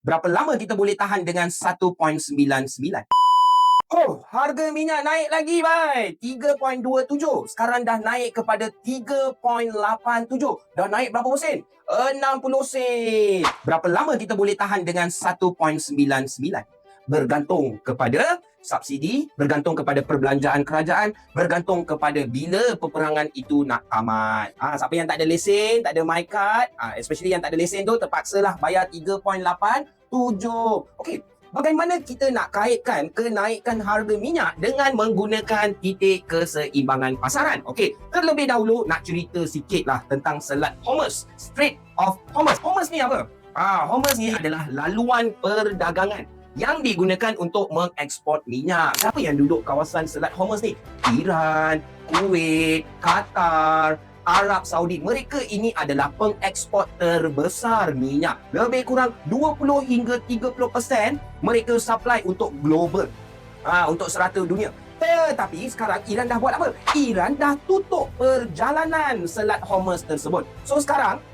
Berapa lama kita boleh tahan dengan 1.99? Oh, harga minyak naik lagi, bhai. 3.27. Sekarang dah naik kepada 3.87. Dah naik berapa sen? 60 sen. Berapa lama kita boleh tahan dengan 1.99? Bergantung kepada subsidi, bergantung kepada perbelanjaan kerajaan, bergantung kepada bila peperangan itu nak tamat. Siapa yang tak ada lesen, tak ada MyCard, especially yang tak ada lesen tu, terpaksalah bayar 3.87. Okey, bagaimana kita nak kaitkan kenaikan harga minyak dengan menggunakan titik keseimbangan pasaran? Okey, terlebih dahulu nak cerita sikit lah tentang Selat Hormuz, Strait of Hormuz. Hormuz ni apa? Hormuz ni adalah laluan perdagangan yang digunakan untuk mengeksport minyak. Siapa yang duduk kawasan Selat Hormuz ni? Iran, Kuwait, Qatar, Arab Saudi. Mereka ini adalah pengeksport terbesar minyak. Lebih kurang 20 hingga 30% mereka supply untuk global. Untuk serata dunia. Tetapi sekarang Iran dah buat apa? Iran dah tutup perjalanan Selat Hormuz tersebut. So sekarang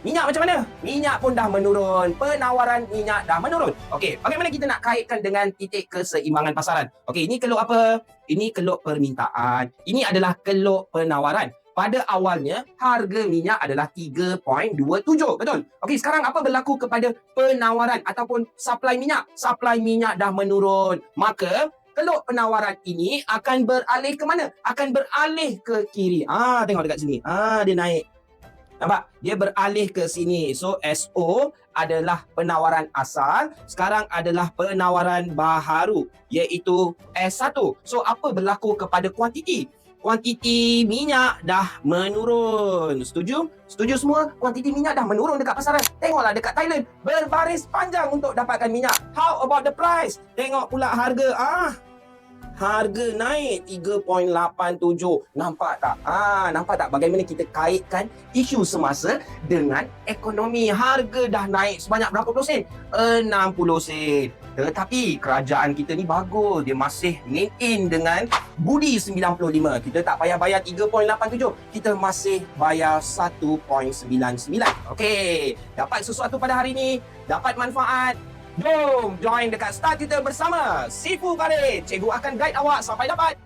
minyak macam mana? Minyak pun dah menurun. Penawaran minyak dah menurun. Okey, bagaimana kita nak kaitkan dengan titik keseimbangan pasaran? Okey, ini keluk apa? Ini keluk permintaan. Ini adalah keluk penawaran. Pada awalnya, harga minyak adalah 3.27. Betul? Okey, sekarang apa berlaku kepada penawaran ataupun supply minyak? Supply minyak dah menurun. Maka, keluk penawaran ini akan beralih ke mana? Akan beralih ke kiri. Tengok dekat sini. Dia naik. Nampak? Dia beralih ke sini. So, SO adalah penawaran asal. Sekarang adalah penawaran baharu, iaitu S1. So, apa berlaku kepada kuantiti? Kuantiti minyak dah menurun. Setuju? Setuju semua? Kuantiti minyak dah menurun dekat pasaran. Tengoklah dekat Thailand. Berbaris panjang untuk dapatkan minyak. How about the price? Tengok pula harga. Harga naik 3.87. Nampak tak? Nampak tak bagaimana kita kaitkan isu semasa dengan ekonomi? Harga dah naik sebanyak berapa sen? 60 sen. Tetapi kerajaan kita ni bagus. Dia masih maintain dengan budi 95. Kita tak payah bayar 3.87. Kita masih bayar 1.99. Okey, dapat sesuatu pada hari ni. Dapat manfaat. Jom join dekat Star Tutor bersama Sifu Khalid. Cikgu akan guide awak sampai dapat.